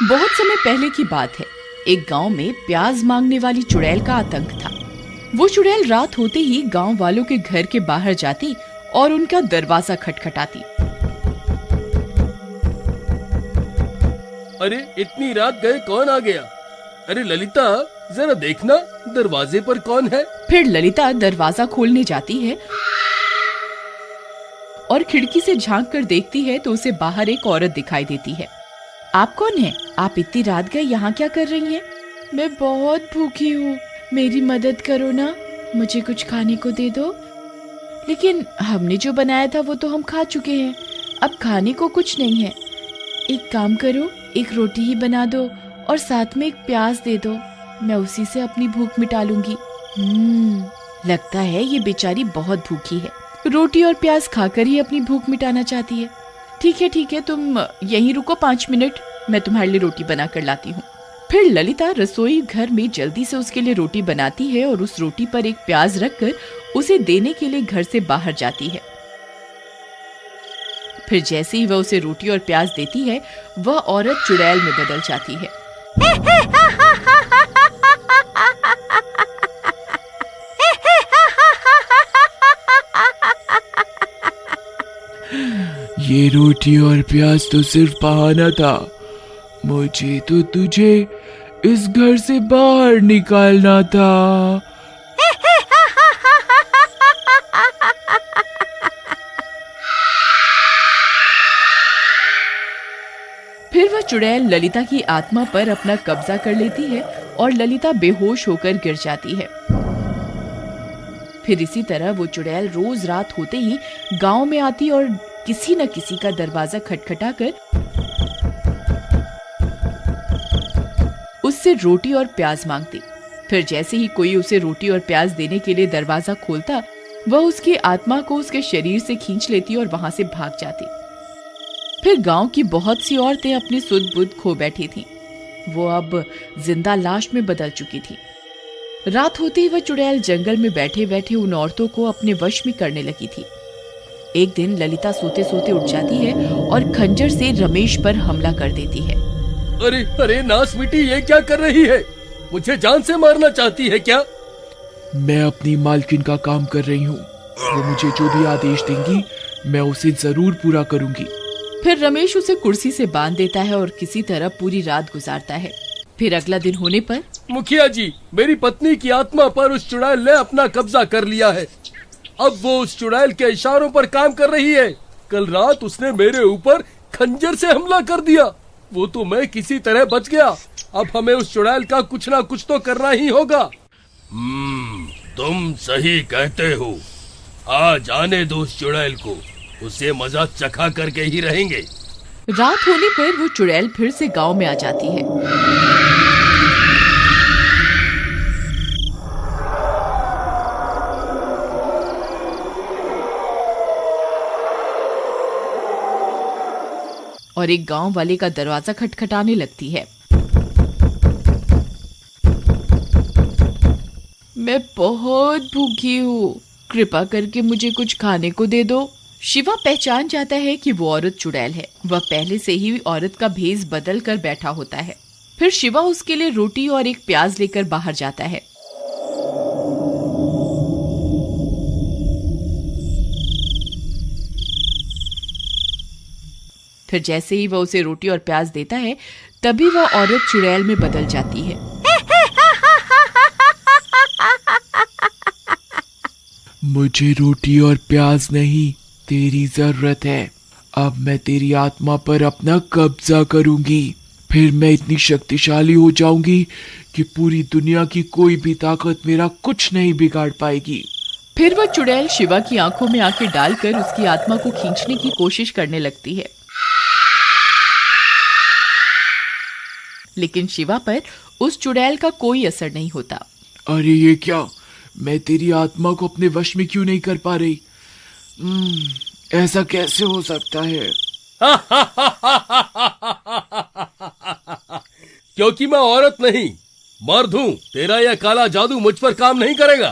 बहुत समय पहले की बात है। एक गांव में प्याज मांगने वाली चुड़ैल का आतंक था। वो चुड़ैल रात होते ही गांव वालों के घर के बाहर जाती और उनका दरवाजा खटखटाती। अरे इतनी रात गए कौन आ गया? अरे ललिता, जरा देखना दरवाजे पर कौन है। फिर ललिता दरवाजा खोलने जाती है और खिड़की से झांक कर देखती है तो उसे बाहर एक औरत दिखाई देती है। आप कौन हैं? आप इतनी रात गए यहाँ क्या कर रही हैं? मैं बहुत भूखी हूँ, मेरी मदद करो ना, मुझे कुछ खाने को दे दो। लेकिन हमने जो बनाया था वो तो हम खा चुके हैं, अब खाने को कुछ नहीं है। एक काम करो, एक रोटी ही बना दो और साथ में एक प्याज दे दो, मैं उसी से अपनी भूख मिटा लूंगी। लगता है ये बेचारी बहुत भूखी है, रोटी और प्याज खाकर ही अपनी भूख मिटाना चाहती है। ठीक है, तुम यहीं रुको 5 मिनट, मैं तुम्हारे लिए रोटी बना कर लाती हूँ। फिर ललिता रसोई घर में जल्दी से उसके लिए रोटी बनाती है और उस रोटी पर एक प्याज रखकर उसे देने के लिए घर से बाहर जाती है। फिर जैसे ही वह उसे रोटी और प्याज देती है, वह औरत चुड़ैल में बदल जाती है। ये रोटी और प्याज तो सिर्फ बहाना था, मुझे तो तुझे इस घर से बाहर निकालना था। फिर वह चुड़ैल ललिता की आत्मा पर अपना कब्जा कर लेती है और ललिता बेहोश होकर गिर जाती है। फिर इसी तरह वो चुड़ैल रोज रात होते ही गांव में आती और किसी न किसी का दरवाजा खटखटाकर उससे रोटी और प्याज मांगती। फिर जैसे ही कोई उसे रोटी और प्याज देने के लिए दरवाजा खोलता, वह उसकी आत्मा को उसके शरीर से खींच लेती और वहां से भाग जाती। फिर गांव की बहुत सी औरतें अपनी सुध बुध खो बैठी थीं। वो अब जिंदा लाश में बदल चुकी थी। रात होते ही वह चुड़ैल जंगल में बैठे बैठे उन औरतों को अपने वश में करने लगी थी। एक दिन ललिता सोते सोते उठ जाती है और खंजर से रमेश पर हमला कर देती है। अरे नास मिटी, ये क्या कर रही है? मुझे जान से मारना चाहती है क्या? मैं अपनी मालकिन का काम कर रही हूँ, वो मुझे जो भी आदेश देंगी मैं उसे जरूर पूरा करूंगी। फिर रमेश उसे कुर्सी से बांध देता है और किसी तरह पूरी रात गुजारता है। फिर अगला दिन होने पर, मुखिया जी, मेरी पत्नी की आत्मा पर उस चुड़ैल ने अपना कब्जा कर लिया है। अब वो उस चुड़ैल के इशारों पर काम कर रही है। कल रात उसने मेरे ऊपर खंजर से हमला कर दिया, वो तो मैं किसी तरह बच गया। अब हमें उस चुड़ैल का कुछ ना कुछ तो करना ही होगा। तुम सही कहते हो, आज आने दो उस चुड़ैल को, उसे मजा चखा करके ही रहेंगे। रात होने पर वो चुड़ैल फिर से गांव में आ जाती है। और एक गांव वाले का दरवाजा खटखटाने लगती है। मैं बहुत भूखी हूँ, कृपा करके मुझे कुछ खाने को दे दो। शिवा पहचान जाता है कि वो औरत चुड़ैल है। वह पहले से ही औरत का भेष बदल कर बैठा होता है। फिर शिवा उसके लिए रोटी और एक प्याज लेकर बाहर जाता है। फिर जैसे ही वह उसे रोटी और प्याज देता है, तभी वह औरत चुड़ैल में बदल जाती है। मुझे रोटी और प्याज नहीं, तेरी जरूरत है। अब मैं तेरी आत्मा पर अपना कब्जा करूंगी। फिर मैं इतनी शक्तिशाली हो जाऊंगी कि पूरी दुनिया की कोई भी ताकत मेरा कुछ नहीं बिगाड़ पाएगी। फिर वह चुड़ैल शिवा की आंखों में आंखें डालकर उसकी आत्मा को खींचने की कोशिश करने लगती है। लेकिन शिवा पर उस चुड़ैल का कोई असर नहीं होता। अरे ये क्या, मैं तेरी आत्मा को अपने वश में क्यों नहीं कर पा रही? ऐसा कैसे हो सकता है? क्योंकि मैं औरत नहीं, मर्द हूँ। तेरा यह काला जादू मुझ पर काम नहीं करेगा।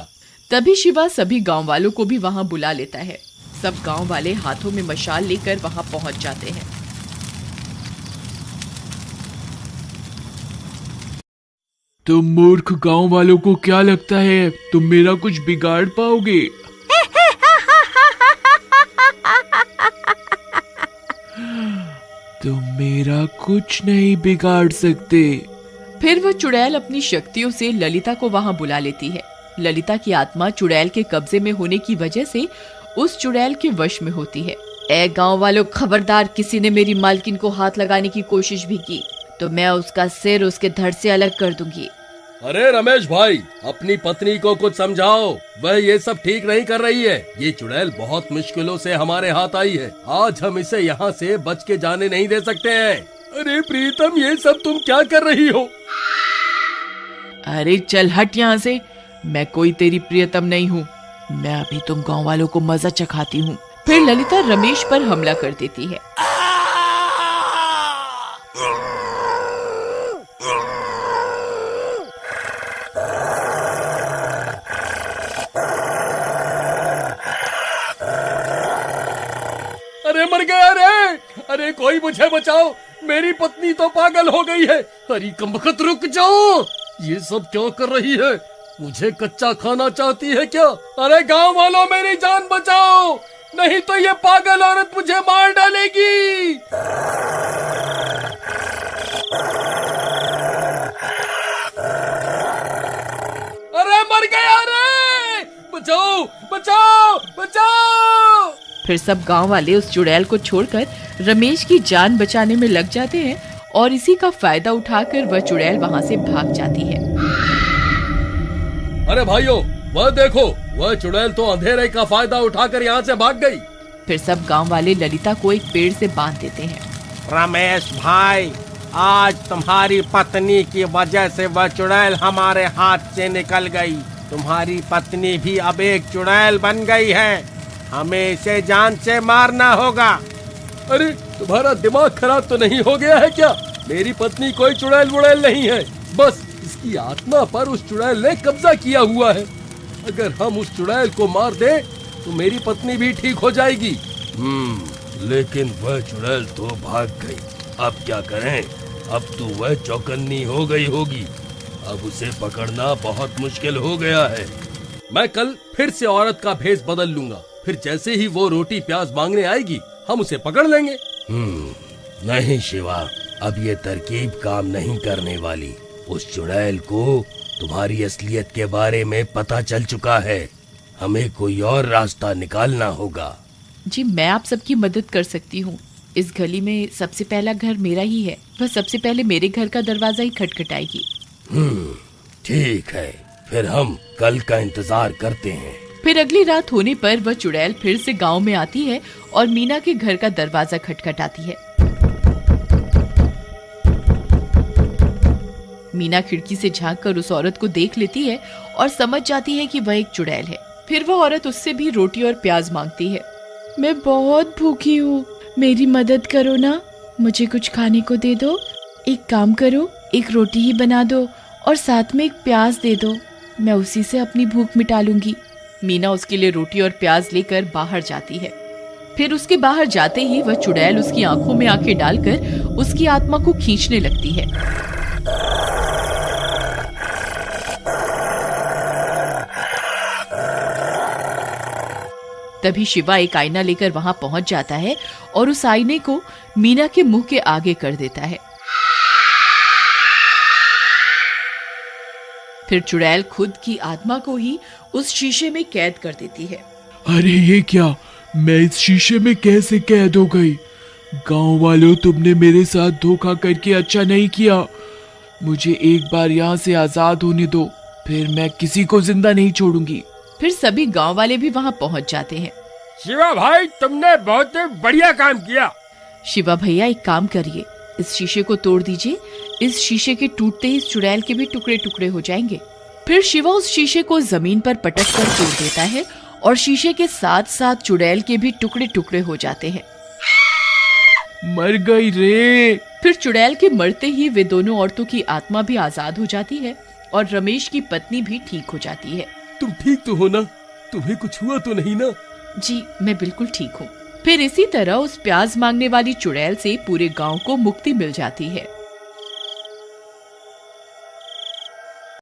तभी शिवा सभी गांव वालों को भी वहां बुला लेता है। सब गांव वाले हाथों में मशाल लेकर वहां पहुंच जाते हैं। तुम मूर्ख गांव वालों को क्या लगता है तुम मेरा कुछ बिगाड़ पाओगे? तुम मेरा कुछ नहीं बिगाड़ सकते। फिर वह चुड़ैल अपनी शक्तियों से ललिता को वहां बुला लेती है। ललिता की आत्मा चुड़ैल के कब्जे में होने की वजह से उस चुड़ैल के वश में होती है। ए गांव वालों, खबरदार, किसी ने मेरी मालकिन को हाथ लगाने की कोशिश भी की तो मैं उसका सिर उसके धड़ से अलग कर दूंगी। अरे रमेश भाई, अपनी पत्नी को कुछ समझाओ, वह ये सब ठीक नहीं कर रही है। ये चुड़ैल बहुत मुश्किलों से हमारे हाथ आई है, आज हम इसे यहाँ से बच के जाने नहीं दे सकते हैं। अरे प्रीतम, ये सब तुम क्या कर रही हो? अरे चल हट यहाँ से, मैं कोई तेरी प्रियतम नहीं हूँ। मैं अभी तुम गांव वालों को मजा चखाती हूँ। फिर ललिता रमेश पर हमला कर देती है। अरे मर गया रे! अरे कोई मुझे बचाओ, मेरी पत्नी तो पागल हो गई है। अरे कमबख्त, रुक जाओ, ये सब क्या कर रही है? मुझे कच्चा खाना चाहती है क्या? अरे गांव वालों, मेरी जान बचाओ, नहीं तो ये पागल औरत मुझे मार डालेगी। अरे मर गया रे! बचाओ बचाओ बचाओ! फिर सब गांव वाले उस चुड़ैल को छोड़कर रमेश की जान बचाने में लग जाते हैं और इसी का फायदा उठाकर वह चुड़ैल वहां से भाग जाती है। अरे भाइयों, वह देखो, वह चुड़ैल तो अंधेरे का फायदा उठाकर यहाँ से भाग गई। फिर सब गांव वाले ललिता को एक पेड़ से बांध देते हैं। रमेश भाई, आज तुम्हारी पत्नी की वजह से वह चुड़ैल हमारे हाथ से निकल गई। तुम्हारी पत्नी भी अब एक चुड़ैल बन गई है, हमें इसे जान से मारना होगा। अरे तुम्हारा दिमाग खराब तो नहीं हो गया है क्या? मेरी पत्नी कोई चुड़ैल वुड़ैल नहीं है, बस इसकी आत्मा पर उस चुड़ैल ने कब्जा किया हुआ है। अगर हम उस चुड़ैल को मार दे तो मेरी पत्नी भी ठीक हो जाएगी। लेकिन वह चुड़ैल तो भाग गई, अब क्या करें? अब तो वह चौकन्नी हो गई होगी, अब उसे पकड़ना बहुत मुश्किल हो गया है। मैं कल फिर से औरत का भेष बदल लूंगा, फिर जैसे ही वो रोटी प्याज मांगने आएगी हम उसे पकड़ लेंगे। नहीं शिवा, अब ये तरकीब काम नहीं करने वाली। उस चुड़ैल को तुम्हारी असलियत के बारे में पता चल चुका है, हमें कोई और रास्ता निकालना होगा। जी, मैं आप सबकी मदद कर सकती हूँ। इस गली में सबसे पहला घर मेरा ही है, वह सबसे पहले मेरे घर का दरवाजा ही खटखटाएगी। ठीक है, फिर हम कल का इंतजार करते हैं। फिर अगली रात होने पर वह चुड़ैल फिर से गांव में आती है और मीना के घर का दरवाजा खटखटाती है। मीना खिड़की से झांककर उस औरत को देख लेती है और समझ जाती है कि वह एक चुड़ैल है। फिर वह औरत उससे भी रोटी और प्याज मांगती है। मैं बहुत भूखी हूँ, मेरी मदद करो ना, मुझे कुछ खाने को दे दो। एक काम करो, एक रोटी ही बना दो और साथ में एक प्याज दे दो, मैं उसी से अपनी भूख मिटा लूंगी। मीना उसके लिए रोटी और प्याज लेकर बाहर जाती है। फिर उसके बाहर जाते ही वह चुड़ैल उसकी आंखों में आंखें डालकर उसकी आत्मा को खींचने लगती है। तभी शिवा एक आईना लेकर वहां पहुंच जाता है और उस आईने को मीना के मुंह के आगे कर देता है। फिर चुड़ैल खुद की आत्मा को ही उस शीशे में कैद कर देती है। अरे ये क्या, मैं इस शीशे में कैसे कैद हो गई? गांव वालों, तुमने मेरे साथ धोखा करके अच्छा नहीं किया। मुझे एक बार यहाँ से आजाद होने दो, फिर मैं किसी को जिंदा नहीं छोड़ूंगी। फिर सभी गांव वाले भी वहां पहुंच जाते हैं। शिवा भाई, तुमने बहुत बढ़िया काम किया। शिवा भैया, एक काम करिए, इस शीशे को तोड़ दीजिए। इस शीशे के टूटते ही इस चुड़ैल के भी टुकड़े टुकड़े हो जाएंगे। फिर शिवा उस शीशे को जमीन पर पटक कर तोड़ देता है और शीशे के साथ साथ चुड़ैल के भी टुकड़े टुकड़े हो जाते हैं। मर गई रे। फिर चुड़ैल के मरते ही वे दोनों औरतों की आत्मा भी आजाद हो जाती है और रमेश की पत्नी भी ठीक हो जाती है। तुम ठीक तो हो ना? तुम्हें कुछ हुआ तो नहीं ना? जी, मैं बिल्कुल ठीक हूँ। फिर इसी तरह उस प्याज मांगने वाली चुड़ैल से पूरे गांव को मुक्ति मिल जाती है।